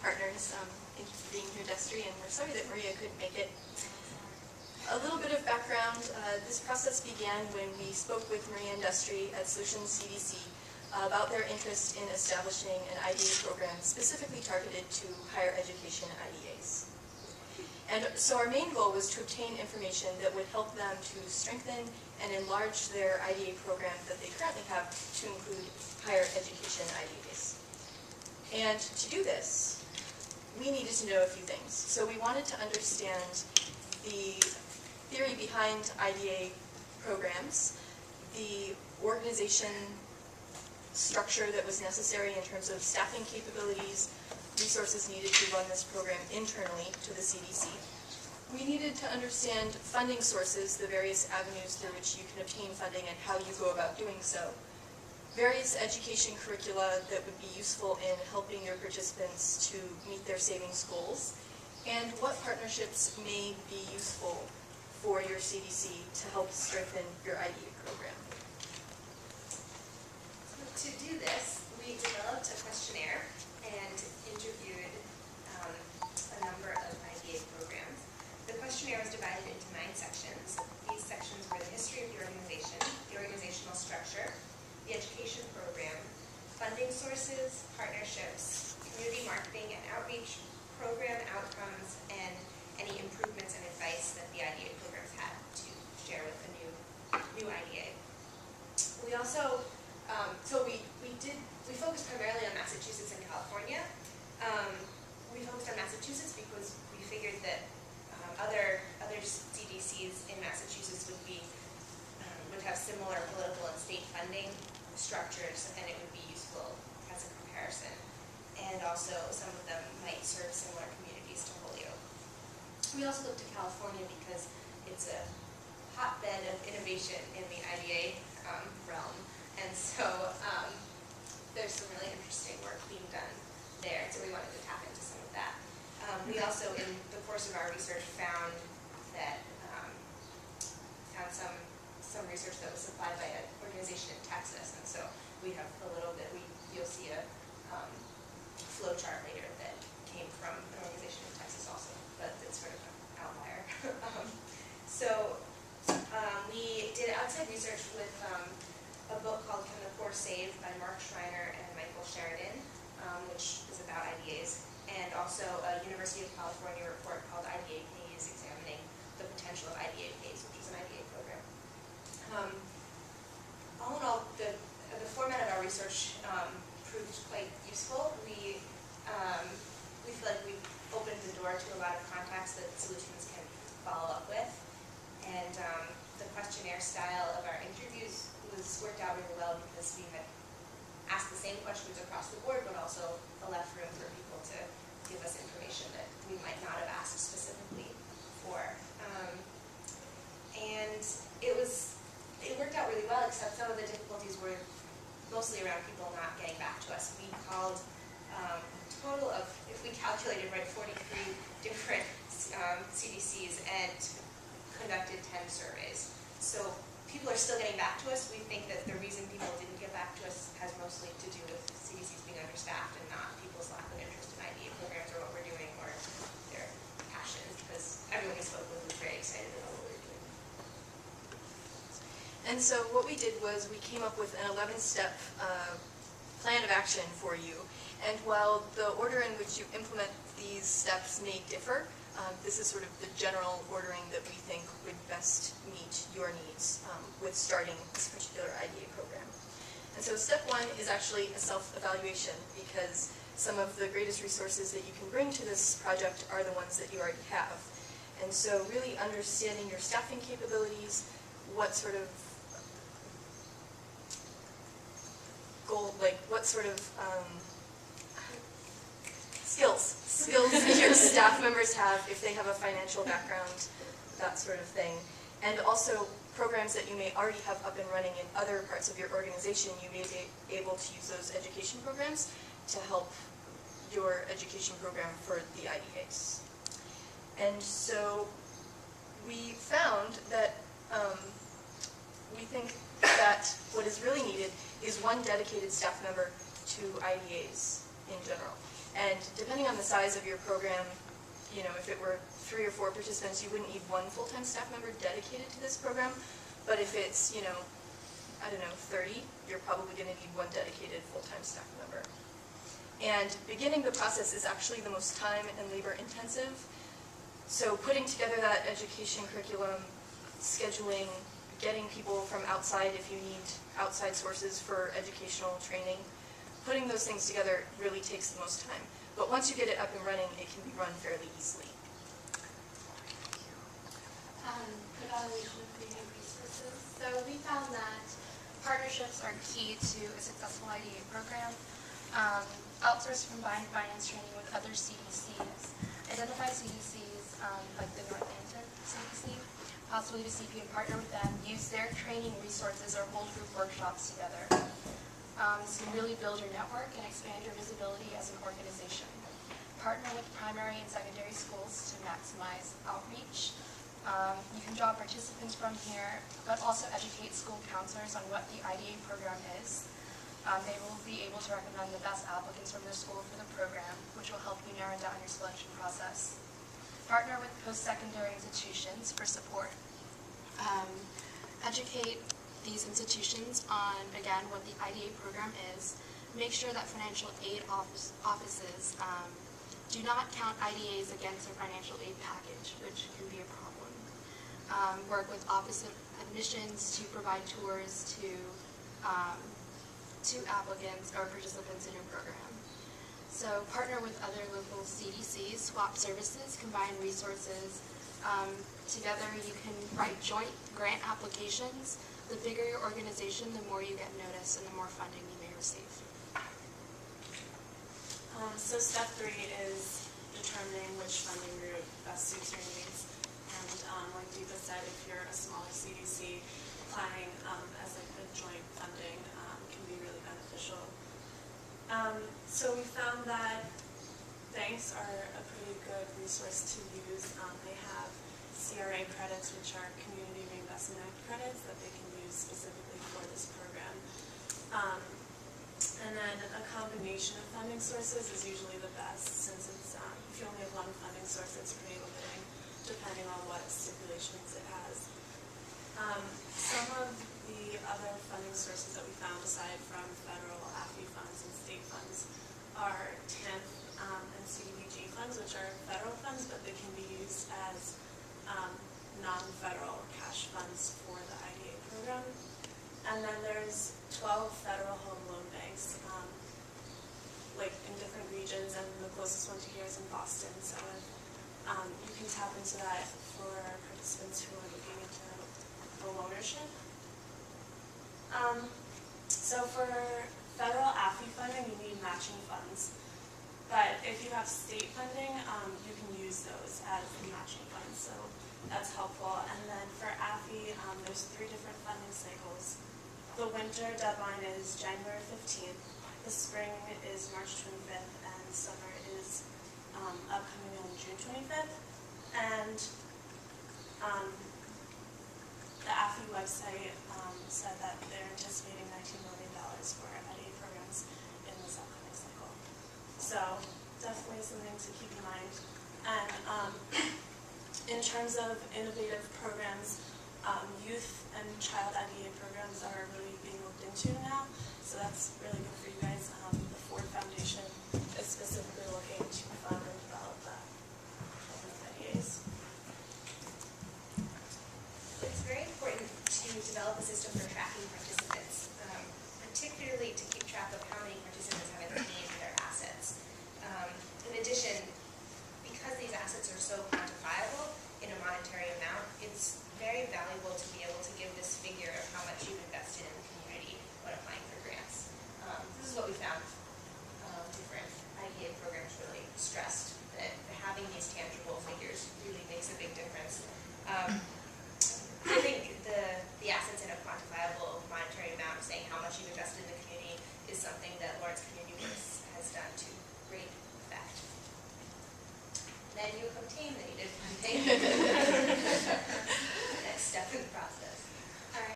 partners in being here, Destry, and we're sorry that Maria couldn't make it. A little bit of background, this process began when we spoke with Maria and Destry at Solutions CDC about their interest in establishing an IDA program specifically targeted to higher education IDAs. And so our main goal was to obtain information that would help them to strengthen and enlarge their IDA program that they currently have to include higher education IDAs. And to do this, we needed to know a few things. So we wanted to understand the theory behind IDA programs, the organization structure that was necessary in terms of staffing capabilities, resources needed to run this program internally to the CDC. We needed to understand funding sources, the various avenues through which you can obtain funding and how you go about doing so. Various education curricula that would be useful in helping your participants to meet their savings goals, and what partnerships may be useful for your CDC to help strengthen your IDA program. To do this, we developed a questionnaire and interviewed a number of IDA programs. The questionnaire was divided into 9 sections. These sections were the history of the organizational structure, the education program, funding sources, partnerships, community marketing and outreach, program outcomes, and any improvements and advice that the IDA programs had to share with the new IDA. We also, we focused primarily on Massachusetts and California. We focused on Massachusetts because we figured that other CDCs in Massachusetts would have similar political and state funding structures, and it would be useful as a comparison. And also, some of them might serve similar communities to Holyoke. We also looked to California because it's a hotbed of innovation in the IDA realm, and so there's some really interesting work being done there, so we wanted to tap into some of that. We also, in the course of our research, found some research that was supplied by an organization in Texas, and so we have a little bit. You'll see a flow chart later that came from an organization in Texas also, but it's sort of an outlier. We did outside research with a book called Can the Poor Save by Mark Schreiner and Michael Sheridan, which is about IDAs, and also a University of California report called IDA Pays, examining the potential of IDA Pays, which is an IDA program. All in all, the format of our research proved quite useful. We feel like we've opened the door to a lot of contacts that Solutions can follow up with, and the questionnaire style of our interviews worked out really well because we had asked the same questions across the board, but also left room for people to give us information that we might not have asked specifically for. And it worked out really well, except some of the difficulties were mostly around people not getting back to us. We called a total of, if we calculated right, 43 different CDCs and conducted 10 surveys. So people are still getting back to us. We think that the reason people didn't get back to us has mostly to do with CDCs being understaffed and not people's lack of interest in IDA programs or what we're doing or their passions, because everyone we spoke with was very excited about what we were doing. And so what we did was we came up with an 11-step plan of action for you. And while the order in which you implement these steps may differ, this is sort of the general ordering that we think would best meet your needs with starting this particular IDA program. And so step 1 is actually a self-evaluation, because some of the greatest resources that you can bring to this project are the ones that you already have. And so really understanding your staffing capabilities, what sort of skills that your staff members have, if they have a financial background, that sort of thing. And also programs that you may already have up and running in other parts of your organization, you may be able to use those education programs to help your education program for the IDAs. And so we found that we think that what is really needed is one dedicated staff member to IDAs. in general. And depending on the size of your program, you know, if it were 3 or 4 participants, you wouldn't need one full-time staff member dedicated to this program. But if it's, you know, I don't know, 30, you're probably going to need one dedicated full-time staff member. And beginning the process is actually the most time and labor intensive. So putting together that education curriculum, scheduling, getting people from outside if you need outside sources for educational training, putting those things together really takes the most time. But once you get it up and running, it can be run fairly easily. Evaluation of community resources. So we found that partnerships are key to a successful IDA program. Outsource combined finance training with other CDCs. Identify CDCs like the Northampton CDC, possibly to CP and partner with them, use their training resources or hold group workshops together. This can really build your network and expand your visibility as an organization. Partner with primary and secondary schools to maximize outreach. You can draw participants from here, but also educate school counselors on what the IDA program is. They will be able to recommend the best applicants from their school for the program, which will help you narrow down your selection process. Partner with post-secondary institutions for support. Educate these institutions on, again, what the IDA program is. Make sure that financial aid offices do not count IDAs against their financial aid package, which can be a problem. Work with Office of Admissions to provide tours to applicants or participants in your program. So partner with other local CDCs, swap services, combine resources. Together you can write joint grant applications. The bigger your organization, the more you get noticed and the more funding you may receive. So step 3 is determining which funding route best suits your needs. And like Deepa said, if you're a smaller CDC, applying as like a joint funding can be really beneficial. So we found that banks are a pretty good resource to use. They have CRA credits, which are Community Reinvestment Act credits that they can use specifically for this program. And then a combination of funding sources is usually the best, since it's, if you only have one funding source, it's pretty limiting, depending on what stipulations it has. Some of the other funding sources that we found, aside from federal AFI funds and state funds, are TANF and CDBG funds, which are federal funds, but they can be used as non-federal cash funds for the IDA program. And then there's 12 federal home loan banks, like in different regions, and the closest one to here is in Boston. So you can tap into that for participants who are looking into home ownership. So for federal AFI funding, you need matching funds. But if you have state funding, you can use those as matching funds. So that's helpful. And then for AFI, there's 3 different funding cycles. The winter deadline is January 15th. The spring is March 25th, and summer is upcoming on June 25th. And the AFI website said that they're anticipating $19 million for IDA programs in this upcoming cycle. So definitely something to keep in mind. And in terms of innovative programs, youth and child IDA programs are really being looked into now. So that's really good for you guys. The Ford Foundation is specifically looking to fund and develop those IDAs. It's very important to develop a system for tracking participants, particularly to keep track of how many participants have attained their assets. In addition, because these assets are so quantifiable in a monetary amount, it's very valuable to be able to give this figure of how much you've invested in the community when applying for grants. This is what we found. Different IDA programs really stressed that having these tangible figures really makes a big difference. I think the assets in a quantifiable monetary amount, saying how much you've invested in the community, is something that Lawrence Community Works has done to great effect. Then you obtain the needed funding.